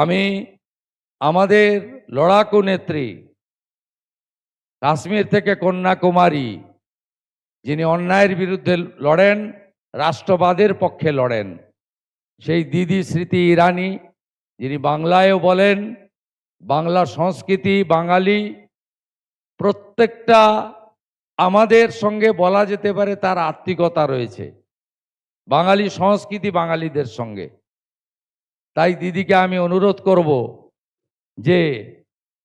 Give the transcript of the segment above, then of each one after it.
আমি আমাদের লড়াকু নেত্রী কাশ্মীর থেকে কন্যাকুমারী, যিনি অন্যায়ের বিরুদ্ধে লড়েন, রাষ্ট্রবাদের পক্ষে লড়েন, সেই দিদি স্মৃতি ইরানি, যিনি বাংলায়ও বলেন, বাংলা সংস্কৃতি, বাঙালি প্রত্যেকটা আমাদের সঙ্গে বলা যেতে পারে তার আত্মিকতা রয়েছে, বাঙালি সংস্কৃতি বাঙালিদের সঙ্গে। তাই দিদিকে আমি অনুরোধ করব যে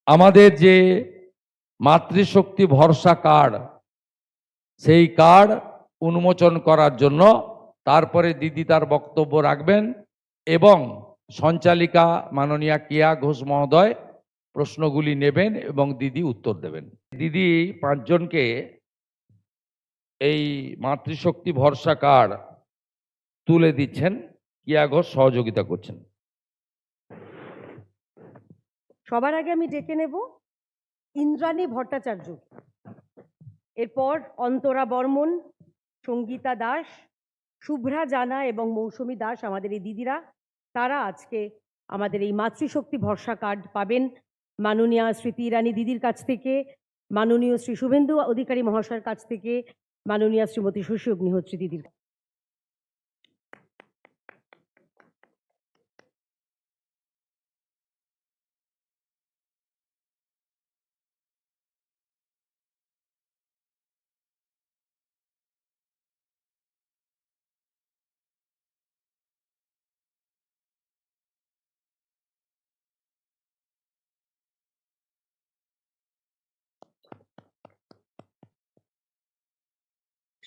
আমাদের যে মাতৃশক্তি ভরসা কার্ড, সেই কার্ড উন্মোচন করার জন্য তারপরে দিদি তার বক্তব্য রাখবেন এবং সঞ্চালিকা মাননীয়া কিয়া ঘোষ মহোদয় প্রশ্নগুলি নেবেন এবং দিদি উত্তর দেবেন। দিদি 5 জনকে এই মাতৃশক্তি ভরসা কার্ড তুলে দিচ্ছেন, কিয়া ঘোষ সহযোগিতা করছেন। সবার আগে আমি ডেকে নেব ইন্দ্রাণী ভট্টাচার্য, এরপর অন্তরা বর্মন, সঙ্গীতা দাস, শুভ্রা জানা এবং মৌসুমী দাস, আমাদের এই দিদিরা, তারা আজকে আমাদের এই মাতৃশক্তি ভরসা কার্ড পাবেন মাননীয়া স্মৃতি ইরানি দিদির কাছ থেকে, মাননীয় শ্রী শুভেন্দু অধিকারী মহাশয়ের কাছ থেকে, মাননীয়া শ্রীমতী শশী অগ্নিহোত্রী দিদির।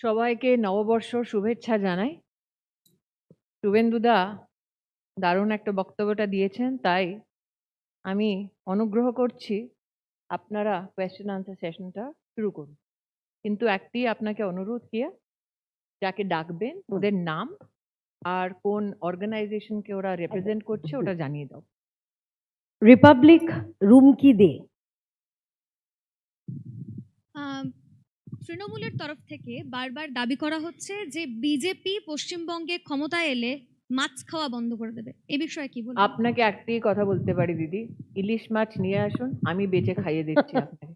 সবাইকে নববর্ষ শুভেচ্ছা জানাই। শুভেন্দুদা দারুণ একটা বক্তব্যটা দিয়েছেন, তাই আমি অনুগ্রহ করছি আপনারা কোয়েশ্চেন আনসার সেশনটা শুরু করুন। কিন্তু একটি আপনাকে অনুরোধ, কিয়া যাকে ডাকবেন ওদের নাম আর কোন অর্গানাইজেশনকে ওরা রিপ্রেজেন্ট করছে ওটা জানিয়ে দাও। রিপাবলিক রুমকি দে। তৃণমূলের তরফ থেকে বারবার দাবি করা হচ্ছে যে বিজেপি পশ্চিমবঙ্গে ক্ষমতায় এলে মাছ খাওয়া বন্ধ করে দেবে, এ বিষয়ে কি বলবেন? আপনাকে একটি কথা বলতে পারি দিদি, ইলিশ মাছ নিয়ে আসুন, আমি বেচে খাইয়ে দিচ্ছি আপনাকে।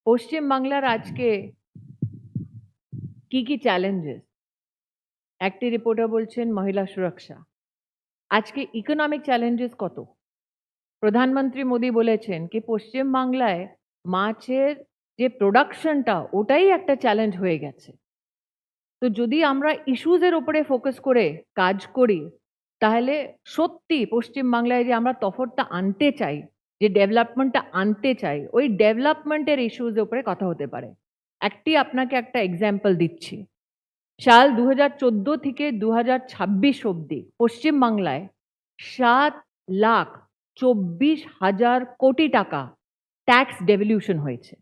পশ্চিম বাংলার আজকে কি চ্যালেঞ্জেস, একটি রিপোর্টার বলছেন মহিলা সুরক্ষা, আজকে ইকোনমিক চ্যালেঞ্জেস কত। প্রধানমন্ত্রী মোদী বলেছেন কি পশ্চিম বাংলায় মাছের যে প্রোডাকশনটা ওটাই একটা চ্যালেঞ্জ হয়ে গেছে। তো যদি আমরা ইস্যুজের উপরে ফোকাস করে কাজ করি তাহলে সত্যি পশ্চিম বাংলায় যে আমরা তফাৎটা আনতে চাই, যে ডেভেলপমেন্টটা আনতে চাই, ওই ডেভেলপমেন্টের ইস্যুজের উপরে কথা হতে পারে। আপনাকে একটা এক্সাম্পল দিচ্ছি। সাল 2014 থেকে 2026 অবধি পশ্চিম বাংলায় 7,24,000 কোটি টাকা ট্যাক্স ডেভলিউশন হয়েছে।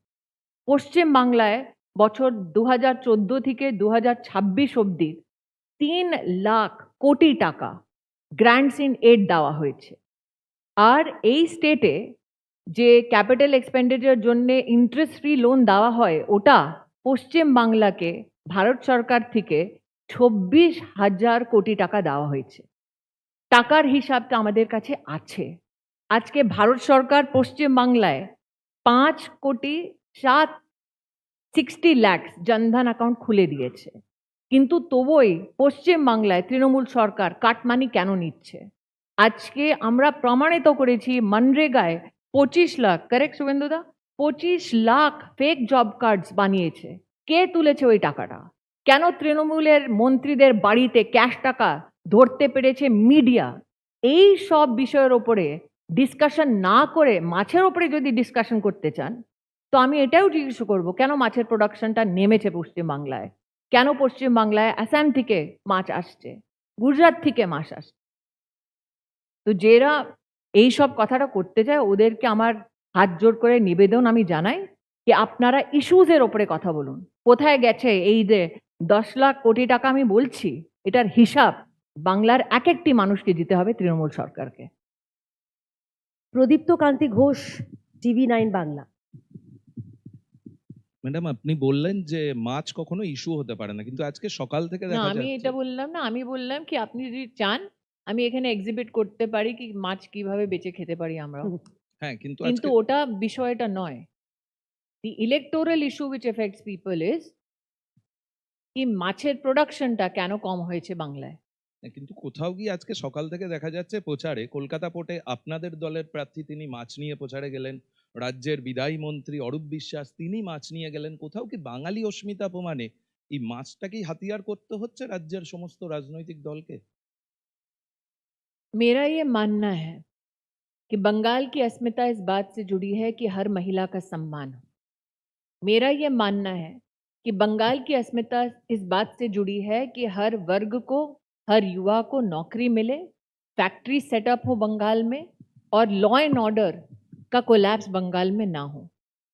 পশ্চিম বাংলায় বছর 2014 থেকে 2026 অবধি 3 লাখ কোটি টাকা গ্র্যান্টস ইন এড দেওয়া হয়েছে। আর এই স্টেটে যে ক্যাপিটাল এক্সপেন্ডিচারের জন্য ইন্টারেস্ট ফ্রি লোন দেওয়া হয় ওটা পশ্চিম বাংলাকে ভারত সরকার থেকে 26,000 কোটি টাকা দেওয়া হয়েছে। টাকার হিসাবটা আমাদের কাছে আছে। আজকে ভারত সরকার পশ্চিম বাংলায় 5,60 লাখ জনধন অ্যাকাউন্ট খুলে দিয়েছে, কিন্তু তবুই পশ্চিম বাংলায় তৃণমূল সরকার কাটমানি কেন নিচ্ছে? আজকে আমরা প্রমাণিত করেছি মনরেগায় 25 লাখ, কারেক্ট শুভেন্দুদা, 25 লাখ ফেক জব কার্ডস বানিয়েছে। কে তুলেছে ওই টাকাটা? কেন তৃণমূলের মন্ত্রীদের বাড়িতে ক্যাশ টাকা ধরতে পেরেছে মিডিয়া? এই সব বিষয়ের ওপরে ডিসকাশন না করে মাছের ওপরে যদি ডিসকাশন করতে চান তো আমি এটাও জিজ্ঞেস করবো কেন মাছের প্রোডাকশনটা নেমেছে পশ্চিম বাংলায়, কেন পশ্চিম বাংলায় আসাম থেকে মাছ আসছে, গুজরাট থেকে মাছ আসছে। তো যারা এই সব কথাটা করতে চায় ওদেরকে আমার হাত জোর করে নিবেদন আমি জানাই যে আপনারা ইস্যুজের ওপরে কথা বলুন। কোথায় গেছে এই যে 10 লাখ কোটি টাকা আমি বলছি, এটার হিসাব বাংলার এক একটি মানুষকে দিতে হবে তৃণমূল সরকারকে। প্রদীপ্ত কান্তি ঘোষ, TV9 বাংলা। ম্যাডাম, আপনি বললেন যে মাছ কখনো ইস্যু হতে পারে না, কিন্তু আজকে সকাল থেকে না দেখা আমি যাচ্ছে। এটা বললাম না, আমি বললাম কি আপনি যদি চান আমি এখানে এক্সিবিট করতে পারি কি মাছ কিভাবে বেচে খেতে পারি আমরা, হ্যাঁ কিন্তু কিন্তু আজকে ওটা বিষয়টা নয়। The electoral issue which affects people is কি মাছের প্রোডাকশনটা কেন কম হয়েছে বাংলায়। কিন্তু কোথাও গিয়ে আজকে সকাল থেকে দেখা যাচ্ছে প্রচারে কলকাতা পোর্টে আপনাদের দলের প্রার্থী তিনি মাছ নিয়ে প্রচারে গেলেন, রাজ্যের বিদায়ী মন্ত্রী অরূপ বিশ্বাস তিনি মাছ নিয়ে গেলেন। কোথাও কি বাঙালি অস্মিতা প্রমাণে এই মাছটাকেই হাতিয়ার করতে হচ্ছে রাজ্যের সমস্ত রাজনৈতিক দলকে? मेरा ये मानना है कि बंगाल की अस्मिता इस बात से जुड़ी है कि हर महिला का सम्मान हो। मेरा ये मानना है कि बंगाल की अस्मिता इस बात से जुड़ी है कि हर वर्ग को, हर युवा को नौकरी मिले, फैक्ट्री सेटअप हो बंगाल में, और लॉ एंड ऑर्डर का कोलैप्स बंगाल में ना हो।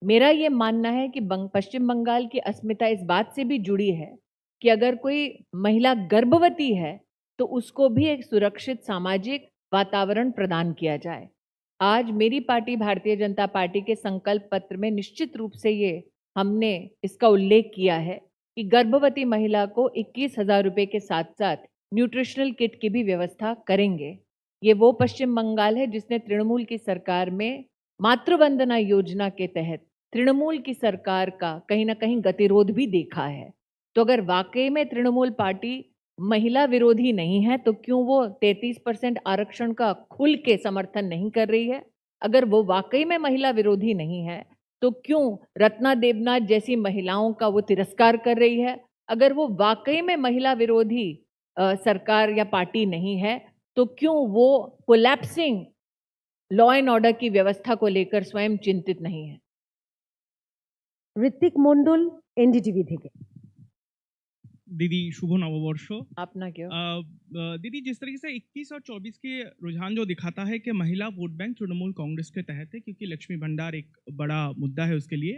मेरा ये मानना है कि पश्चिम बंगाल की अस्मिता इस बात से भी जुड़ी है कि अगर कोई महिला गर्भवती है तो उसको भी एक सुरक्षित सामाजिक वातावरण प्रदान किया जाए। आज मेरी पार्टी भारतीय जनता पार्टी के संकल्प पत्र में निश्चित रूप से ये हमने इसका उल्लेख किया है कि गर्भवती महिला को 21,000 रुपए के साथ साथ न्यूट्रिशनल किट की भी व्यवस्था करेंगे। ये वो पश्चिम बंगाल है जिसने तृणमूल की सरकार में मातृवंदना योजना के तहत तृणमूल की सरकार का कहीं ना कहीं गतिरोध भी देखा है। तो अगर वाकई में तृणमूल पार्टी महिला विरोधी नहीं है तो क्यों वो 33% आरक्षण का खुल के समर्थन नहीं कर रही है? अगर वो वाकई में महिला विरोधी नहीं है तो क्यों रत्ना देवनाथ जैसी महिलाओं का वो तिरस्कार कर रही है? अगर वो वाकई में महिला विरोधी सरकार या पार्टी नहीं है तो क्यों वो कोलैप्सिंग लॉ एंड ऑर्डर की व्यवस्था को लेकर स्वयं चिंतित नहीं है? ঋত্বিক মন্ডল, এনডিটিভি থেকে। दीदी शुभ नववर्ष। अपना क्यों? दीदी जिस तरीके से 21 और 24 के रुझान जो दिखाता है कि महिला वोट बैंक तृणमूल कांग्रेस के तहत है, क्योंकि लक्ष्मी भंडार एक बड़ा मुद्दा है उसके लिए।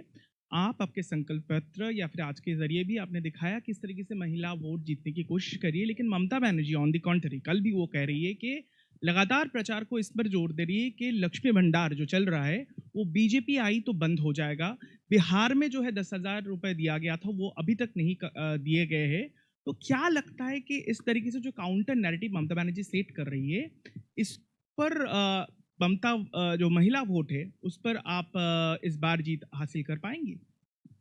आप आपके संकल्प पत्र या फिर आज के जरिए भी आपने दिखाया किस तरीके से महिला वोट जीतने की कोशिश करिए, लेकिन ममता बनर्जी ऑन द कॉन्ट्री कल भी वो कह रही है कि लगातार प्रचार को इस पर जोर दे रही है कि लक्ष्मी भंडार जो चल रहा है वो बीजेपी आई तो बंद हो जाएगा। बिहार में जो है 10,000 रुपए दिया गया था वो अभी तक नहीं दिए गए हैं। तो क्या लगता है कि इस तरीके से जो counter narrative Mamata Banerjee set कर रही है, इस पर ममता जो महिला वोट है उस पर आप इस बार जीत हासिल कर पाएंगी?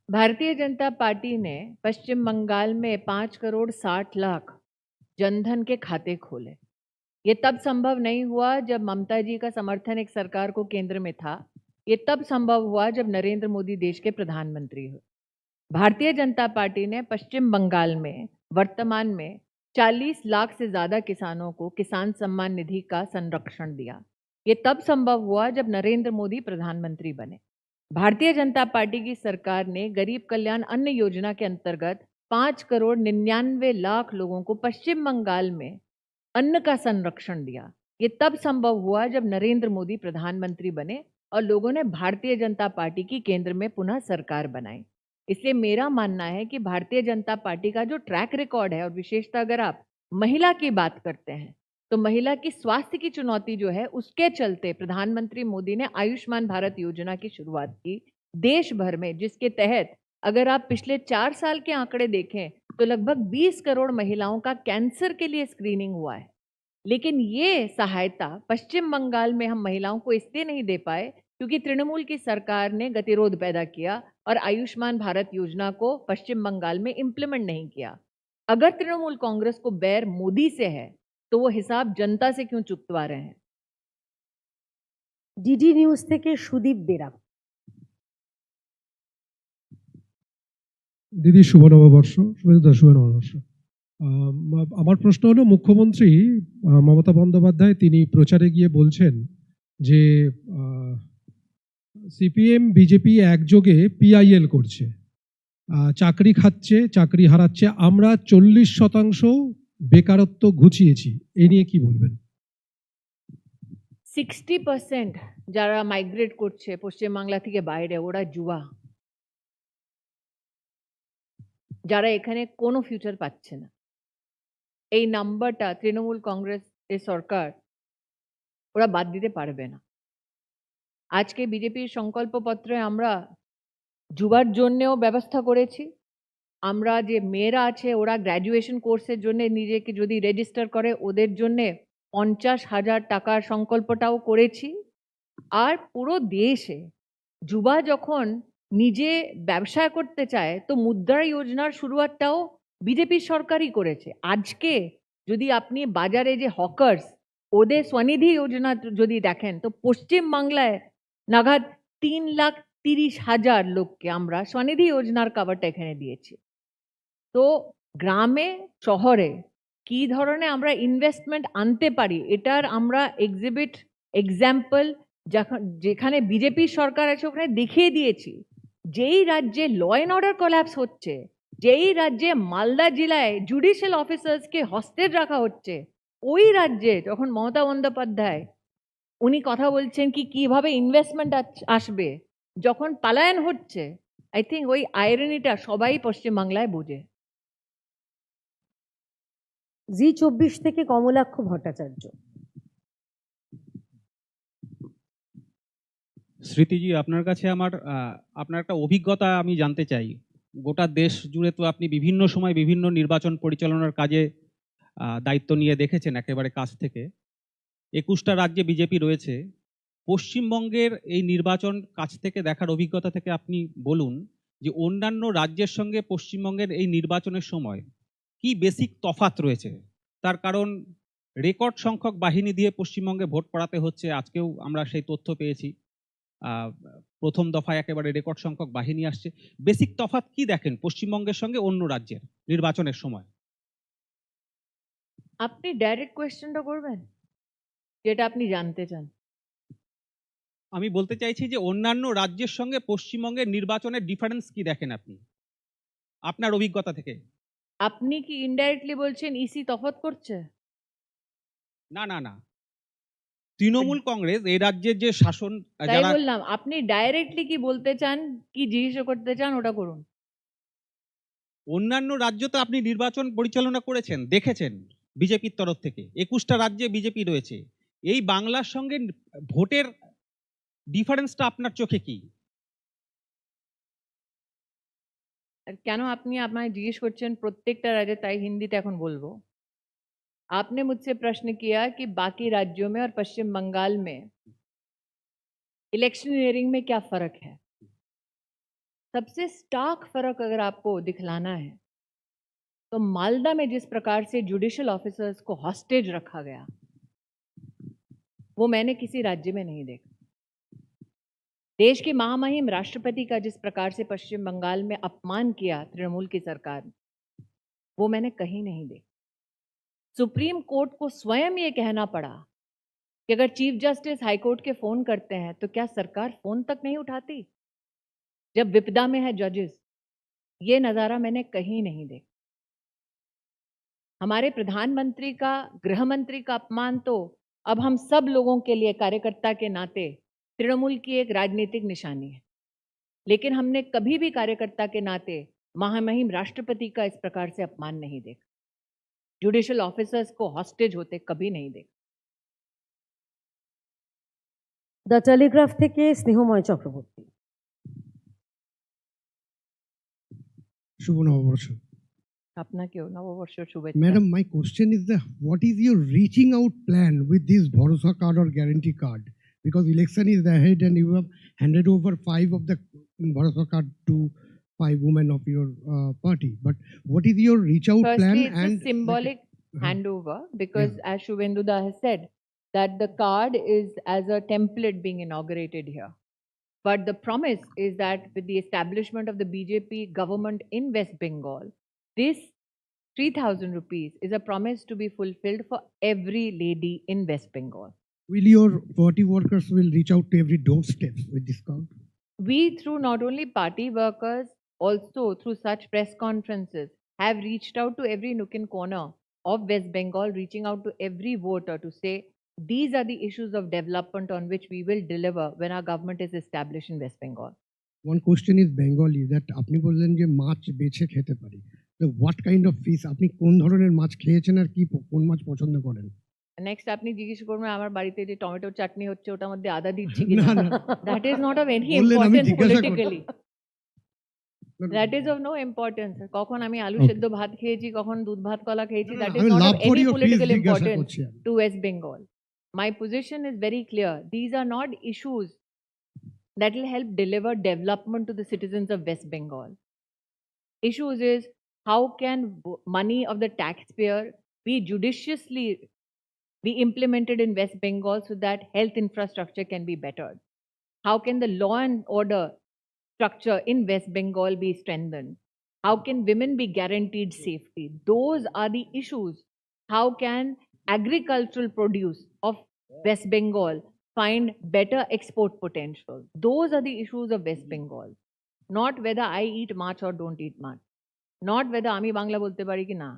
भारतीय जनता पार्टी ने पश्चिम बंगाल में 5 करोड़ 60 लाख जनधन के खाते खोले। ये तब संभव नहीं हुआ जब ममता जी का समर्थन एक सरकार को केंद्र में था। ये तब संभव हुआ जब नरेंद्र मोदी देश के प्रधानमंत्री हुए। भारतीय जनता पार्टी ने पश्चिम बंगाल में वर्तमान में 40 लाख से ज्यादा किसानों को किसान सम्मान निधि का संरक्षण दिया। ये तब संभव हुआ जब नरेंद्र मोदी प्रधानमंत्री बने। भारतीय जनता पार्टी की सरकार ने गरीब कल्याण अन्न योजना के अंतर्गत 5 करोड़ 99 लाख लोगों को पश्चिम बंगाल में अन्न का संरक्षण दिया। ये तब संभव हुआ जब नरेंद्र मोदी प्रधानमंत्री बने और लोगों ने भारतीय जनता पार्टी की केंद्र में पुनः सरकार बनाई। इसलिए मेरा मानना है कि भारतीय जनता पार्टी का जो ट्रैक रिकॉर्ड है, और विशेषतः अगर आप महिला की बात करते हैं तो महिला की स्वास्थ्य की चुनौती जो है उसके चलते प्रधानमंत्री मोदी ने आयुष्मान भारत योजना की शुरुआत की देश भर में, जिसके तहत अगर आप पिछले 4 साल के आंकड़े देखें तो लगभग 20 करोड़ महिलाओं का कैंसर के लिए स्क्रीनिंग हुआ है। लेकिन ये सहायता पश्चिम बंगाल में हम महिलाओं को इसलिए नहीं दे पाए क्योंकि तृणमूल की सरकार ने गतिरोध पैदा किया और आयुष्मान भारत योजना को पश्चिम बंगाल में इम्प्लीमेंट नहीं किया। अगर तृणमूल कांग्रेस को बैर मोदी से है तो वो हिसाब जनता से क्यों चुकवा रहे हैं? ডিডি নিউজ থেকে সুদীপ বেরা। দিদি শুভ নববর্ষ, শুভেচ্ছা শুভ নববর্ষ। আমার প্রশ্ন হলো, মুখ্যমন্ত্রী মমতা বন্দ্যোপাধ্যায় তিনি প্রচারে গিয়ে বলছেন যে সিপিএম বিজেপি একযোগে পিআইএল করছে, চাকরি খাচ্ছে, চাকরি হারাচ্ছে, আমরা 40% বেকারত্ব ঘুচিয়েছি। এই নিয়ে কি বলবেন? 60% যারা মাইগ্রেট করছে পশ্চিমবাংলা থেকে বাইরে ওরা যুবা, যারা এখানে কোনো ফিউচার পাচ্ছে না। এই নাম্বারটা তৃণমূল কংগ্রেস এর সরকার ওরা বাদ দিতে পারবে না। আজকে বিজেপির সংকল্পপত্রে আমরা যুবার জন্যেও ব্যবস্থা করেছি। আমরা যে মেয়েরা আছে ওরা গ্র্যাজুয়েশন কোর্সের জন্য নিজেকে যদি রেজিস্টার করে ওদের জন্যে 50,000 টাকার সংকল্পটাও করেছি। আর পুরো দেশে যুবা যখন নিজে ব্যবসা করতে চায় তো মুদ্রা যোজনার শুরুয়াতটাও বিজেপি সরকারই করেছে। আজকে যদি আপনি বাজারে যে হকার্স ওদের স্বনিধি যোজনা যদি দেখেন তো পশ্চিম বাংলায় নাগাদ 3,30,000 লোককে আমরা স্বনিধি যোজনার কাভারটা এখানে দিয়েছি। তো গ্রামে শহরে কি ধরনের আমরা ইনভেস্টমেন্ট আনতে পারি এটার আমরা এক্সিবিট এক্সাম্পল যেখানে বিজেপি সরকার আছে ওখানে দেখিয়ে দিয়েছি। যেই রাজ্যে ল অ্যান্ড অর্ডার কোল্যাপস হচ্ছে, যেই রাজ্যে মালদা জেলায় জুডিশিয়াল অফিসার্সকে হস্টেজ রাখা হচ্ছে, ওই রাজ্যে যখন মমতা বন্দ্যোপাধ্যায় উনি কথা বলছেন কি কিভাবে ইনভেস্টমেন্ট আসবে, যখন পালায়ন হচ্ছে, আই থিঙ্ক ওই আইরনিটা সবাই পশ্চিমবাংলায় বোঝে। জি24 থেকে কমলাক্ষ ভট্টাচার্য। স্মৃতিজি, আপনার কাছে আমার আপনার একটা অভিজ্ঞতা আমি জানতে চাই। গোটা দেশ জুড়ে তো আপনি বিভিন্ন সময় বিভিন্ন নির্বাচন পরিচালনার কাজে দায়িত্ব নিয়ে দেখেছেন একেবারে কাছ থেকে। 21টা রাজ্যে বিজেপি রয়েছে। পশ্চিমবঙ্গের এই নির্বাচন কাছ থেকে দেখার অভিজ্ঞতা থেকে আপনি বলুন যে অন্যান্য রাজ্যের সঙ্গে পশ্চিমবঙ্গের এই নির্বাচনের সময় কি বেসিক তফাৎ রয়েছে। তার কারণ রেকর্ড সংখ্যক বাহিনী দিয়ে পশ্চিমবঙ্গে ভোট করাতে হচ্ছে। আজকেও আমরা সেই তথ্য পেয়েছি। প্রথম দফায় একেবারে রেকর্ড সংখ্যক বাহিনী আসছে। বেসিক তফাৎ কি দেখেন পশ্চিমবঙ্গের সঙ্গে অন্য রাজ্যের নির্বাচনের সময়? আপনি ডাইরেক্ট কোয়েশ্চেনটা করবেন যেটা আপনি জানতে চান। আমি বলতে চাইছি যে অন্যান্য রাজ্যের সঙ্গে পশ্চিমবঙ্গের নির্বাচনের ডিফারেন্স কি দেখেন আপনি আপনার অভিজ্ঞতা থেকে? আপনি কি ইনডাইরেক্টলি বলছেন ইসি তফাৎ করছে? না না না, তৃণমূল কংগ্রেস এই রাজ্যের যে শাসন তাই বললাম, আপনি ডাইরেক্টলি কি বলতে চান, কি জিজ্ঞেস করতে চান ওটা করুন। অন্যান্য রাজ্য তো আপনি নির্বাচন পরিচালনা করেছেন, দেখেছেন বিজেপির তরফ থেকে। 21টা রাজ্যে বিজেপি রয়েছে। এই বাংলার সঙ্গে ভোটের ডিফারেন্সটা আপনার চোখে কি? আর কেন আপনি আমায় জিজ্ঞেस করছেন প্রত্যেকটা রাজ্যে, তাই হিন্দিতে এখন বলবো। आपने मुझसे प्रश्न किया कि बाकी राज्यों में और पश्चिम बंगाल में इलेक्शनियरिंग में क्या फर्क है। सबसे स्टार्क फर्क अगर आपको दिखलाना है तो मालदा में जिस प्रकार से जुडिशियल ऑफिसर्स को हॉस्टेज रखा गया वो मैंने किसी राज्य में नहीं देखा। देश के महामहिम राष्ट्रपति का जिस प्रकार से पश्चिम बंगाल में अपमान किया तृणमूल की सरकार ने, वो मैंने कहीं नहीं देखा। सुप्रीम कोर्ट को स्वयं ये कहना पड़ा कि अगर चीफ जस्टिस हाईकोर्ट के फोन करते हैं तो क्या सरकार फोन तक नहीं उठाती जब विपदा में है जजेस। ये नज़ारा मैंने कहीं नहीं देखा। हमारे प्रधानमंत्री का, गृह मंत्री का अपमान तो अब हम सब लोगों के लिए कार्यकर्ता के नाते तृणमूल की एक राजनीतिक निशानी है, लेकिन हमने कभी भी कार्यकर्ता के नाते महामहिम राष्ट्रपति का इस प्रकार से अपमान नहीं देखा। जुडिशियल ऑफिसर्स को हॉस्टेज होते कभी नहीं देखा। দ্য টেলিগ্রাফ থেকে স্নেহময় চক্রবর্তী। শুভ নববর্ষ। আপনাকেও নববর্ষ শুভেচ্ছা। Madam, my question is what is your reaching out plan with this Bharosa card or guarantee card? Because election is ahead and you have handed over 5 of the Bharosa card to 5 women of your party. But what is your reach out plan? Firstly, it's a symbolic handover because as Shubhenduda has said that the card is as a template being inaugurated here. But the promise is that with the establishment of the BJP government in West Bengal, this 3,000 rupees is a promise to be fulfilled for every lady in West Bengal. Will your party workers will reach out to every doorstep with this card? We, through not only party workers, also through such press conferences, have reached out to every nook and corner of West Bengal, reaching out to every voter to say, these are the issues of development on which we will deliver when our government is established in West Bengal. One question is Bengali that আপনি বললেন যে মাছ বেছে খেতে পারি। So what kind of fish আপনি কোন ধরনের মাছ খেয়েছেন আর কি কোন মাছ পছন্দ করেন? নেক্সট আপনি জিজ্ঞেস করবেন আমার বাড়িতে যে টমেটো চাটনি হচ্ছে ওটার মধ্যে আদা দিচ্ছি না কিনা। না, that is not of any বললেন আমি ইম্পর্টেন্স জিজ্ঞাসা politically. That is of no importance. কখন আমি আলু Okay. সেদ্ধ ভাত খেয়েছি, কখন দুধ ভাত কলা খেয়েছি, দ্যাট ইজ আমি নট লাভ অফ করি এনি ও প্লিজ পলিটিক্যাল জিজ্ঞাসা ইম্পর্টেন্স করছি আমি। to West Bengal. My position is very clear. These are not issues that will help deliver development to the citizens of West Bengal. Issues is how can money of the taxpayer be judiciously be implemented in West Bengal so that health infrastructure can be bettered? How can the law and order structure in West Bengal be strengthened? How can women be guaranteed safety? Those are the issues. How can agricultural produce of West Bengal find better export potential? Those are the issues of West Bengal. Not whether I eat much or don't eat much. Not whether আমি বাংলা বলতে পারি কি না।